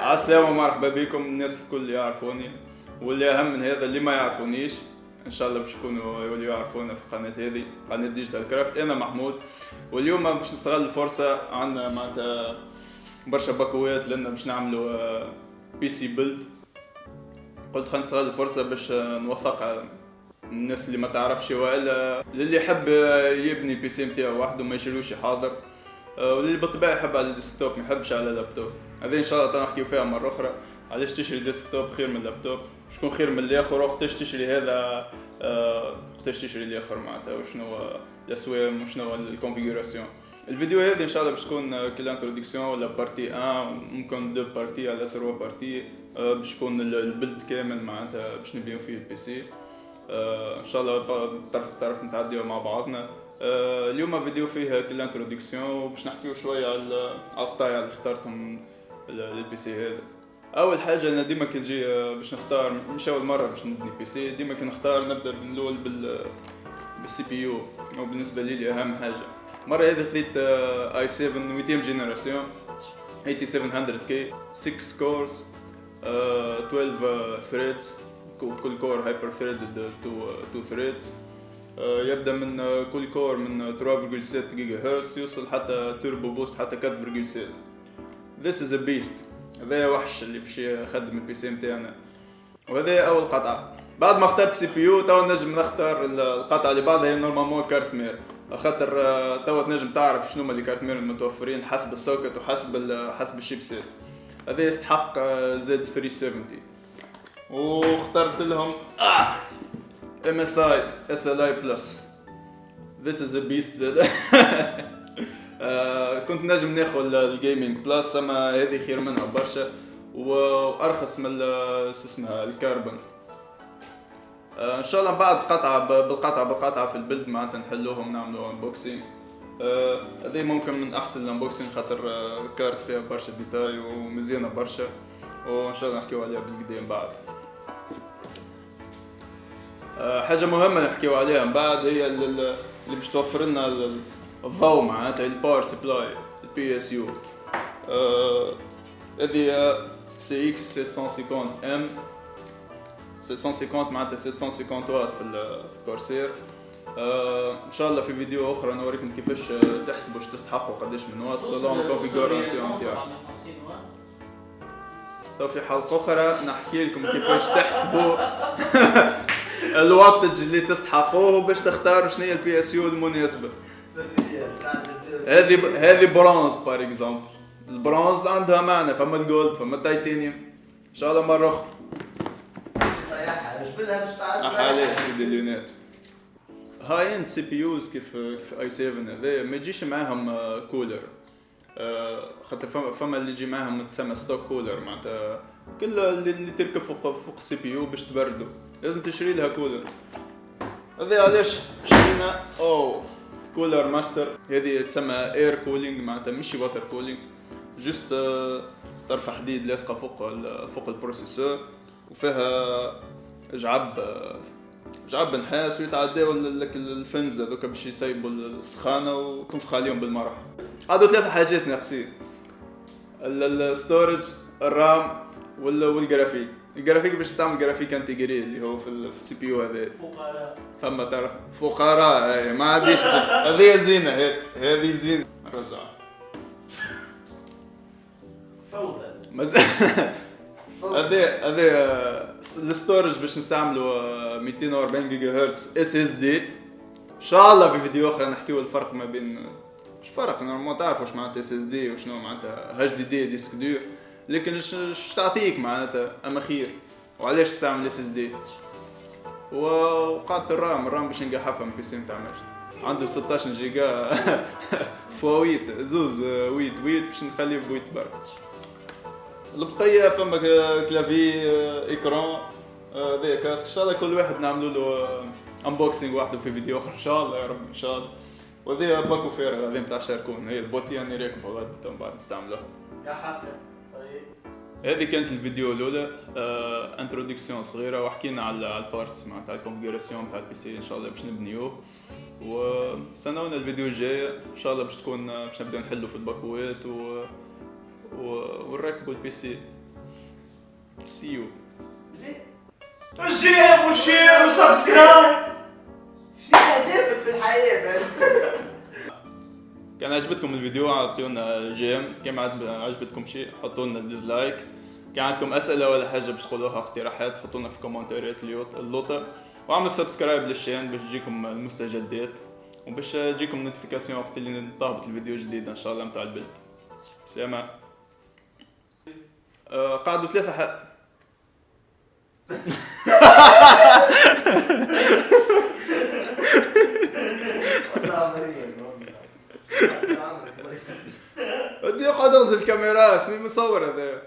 عالسلامة ومرحبا بكم الناس الكل اللي يعرفوني، واللي أهم من هذا اللي ما يعرفونيش. إن شاء الله باش يكونوا يوليو يعرفونا في القناة هذه، قناة ديجيتال كرافت. أنا محمود، واليوم باش نستغل الفرصة، عندنا معناتها برشا باكوات لأن باش نعملوا بي سي بيلد. قلت خلينا نستغل الفرصة باش نوثقها الناس اللي ما تعرفش، والا للي يحب يبني بي سي نتاعو وحده ما يشيلوش يحاضر، واللي بالطبيعة يحب على الديسكتوب ما يحبش على اللابتوب. هذه ان شاء الله نحكيو فيها مرة أخرى، علاش تشري ديسكتوب خير من اللابتوب، شكون خير من الآخر، وقتاش تشري هذا وقتاش تشري الآخر معناتها، وشنو الأسوام وشنو الكونفيغوراسيون. الفيديو هذه ان شاء الله باش تكون كل انتروداكسيون ولا بارتي 1 ممكن 2 بارتي على 3 بارتي، باش تكون البلد كامل معناتها باش نبنيو فيه البي سي. ان شاء الله طرف نتعديو مع بعضنا. اليوم فيديو فيه كل انتروداكسيون، وباش نحكيو شويه على القطايع اللي اخترتهم للبي سي هذا. اول حاجه انا ديما كي نجي باش نختار، مش اول مره باش نبني بي سي، ديما كي نختار نبدا بالاول بالسي بي يو، او بالنسبه لي اهم حاجه. مره هذه خذيت اي 7 200 جينيراسيون 8700K 6 كورز 12 ثريدز، كل كور هايبر ثريدد 2 ثريدز. يبدا من كل كور من 3.7 جيجا هرتز يوصل حتى توربو بوست حتى 4.7. This is a beast. هذا وحش اللي باش يخدم البي سي نتاعنا. وهذا اول قطعه. بعد ما اخترت سي بي يو تو نجم نختار القطعه اللي بعدها، هي نورمالمون كارت مير، خاطر تو تنجم تعرف شنو هما اللي كارت مير المتوفرين حسب السوكت وحسب الشيبسيت. هذا يستحق زد 370. واخترت لهم MSI SLI بلس. This is a beast زاد. كنت نجم ناخذ الجيمنج بلس، اما هذه خير منها برشا وارخص من اسمها الكربون. ان شاء الله بعد قطعه بالقطعه في البلد معناتها نحلوهم نعملوا انبوكسينج. هذه ممكن من احسن الانبوكسينج خاطر كارت فيها برشا ديتاي ومزيانه برشا، وان شاء الله نحكيو عليها بالقدام بعد. حاجه مهمه نحكيو عليها من بعد هي اللي باش توفر لنا الضوء معناتها الباور سبلاي البي اس يو. هذه سي اكس 750 ام 750 معناتها 750 واط في الكورسير. ان شاء الله في فيديو اخرى نوريكم كيفاش تحسبوا واش تستحقوا قداش من واط سولون الكونفيغوراسيون تاعها. تو في حلقه اخرى نحكي لكم كيفاش تحسبوا الواتج اللي تستحقوه باش تختاروا شنو هي البي اس يو المناسبه. هذه برونز بار اكزامبل. البرونز عندها معنى، فما الجولد فما التيتانيوم. ان شاء الله مره اخرى مش بدها باش تعدل عليه سيدي اليونات. هاي اند سي بي يوز كيف اي 7 هذا ما يجيش معاهم كولر، خاطر فما اللي يجي معاهم تسمى ستوك كولر، معناتها كل اللي تركب فوق السي بي يو باش تبردو لازم تشري لها كولر. هذا علاش شرينا كولر ماستر. هذه تسمى اير كولينج معناتها مش واتر كولينج، جست طرف حديد لاصقه فوق البروسيسور، وفيها جعب نحاس ويتعداو لك الفنز هذوك باش يسيبوا السخانه وتنفخ عليهم بالمرح. عادوا 3 حاجات ناقصين: الستورج، الرام والجرافيك. الجرافيك باش تستعمل جرافيك انتجري اللي هو في السي بي يو هذا. فقراء فما تعرف فقراء ما عاديش. هذه زينه، هذه زينه. رجع فوضى. هذا الستورج باش نستعملوا 240 جيجا هرتز اس اس دي. ان شاء الله في فيديو اخرى نحكيو الفرق ما بين الفرق، ما تعرفوا واش معناتها اس اس دي وشنو معناتها اتش دي دي ديسك دور، لكن اش تعطيك معناتها اما خير، وعلاش تستعمل اس اس دي. وقعدت الرام باش نقحفها من بي سي نتاع ماجد، عنده 16 جيجا فويت زوز ويت باش نخليه بويت برك. البقيه فما كلافي ايكران ذا كاس. ان شاء الله كل واحد نعملوا له انبوكسينج وحده في فيديو اخر ان شاء الله يا رب ان شاء الله. وذي باكو فارغ هذه نتاع شاركون، هي البوتي يعني راكبه غادي من بعد نستعملوها يا حفله صحيح. هذه كانت الفيديو الاولى، انتروداكسيون صغيره، وحكينا على البارتس معناتها الكونفيغوراسيون تاع البي سي ان شاء الله باش نبنيوه. وستناونا الفيديو الجاي ان شاء الله باش نبداو نحلوا في الباكوات ونركبوا البي سي. سيو. ليه؟ الجيم وشير وسبسكرايب. شو هدفك في الحياة مان؟ كان عجبتكم الفيديو اعطيونا جيم، كان عجبتكم شيء حطوا لنا ديزلايك. كان عندكم اسئله ولا حاجه باش تقولوها اقتراحات حطوا لنا في كومنتات اللوطه، وعملوا سبسكرايب للشين باش تجيكم المستجدات وباش تجيكم نوتيفيكاسيون وقت اللي طابت الفيديو جديد ان شاء الله متاع البلد. سلامة. قعدوا 3 حق. بدي اقعد انزل الكاميرا، شنو مصور هذا؟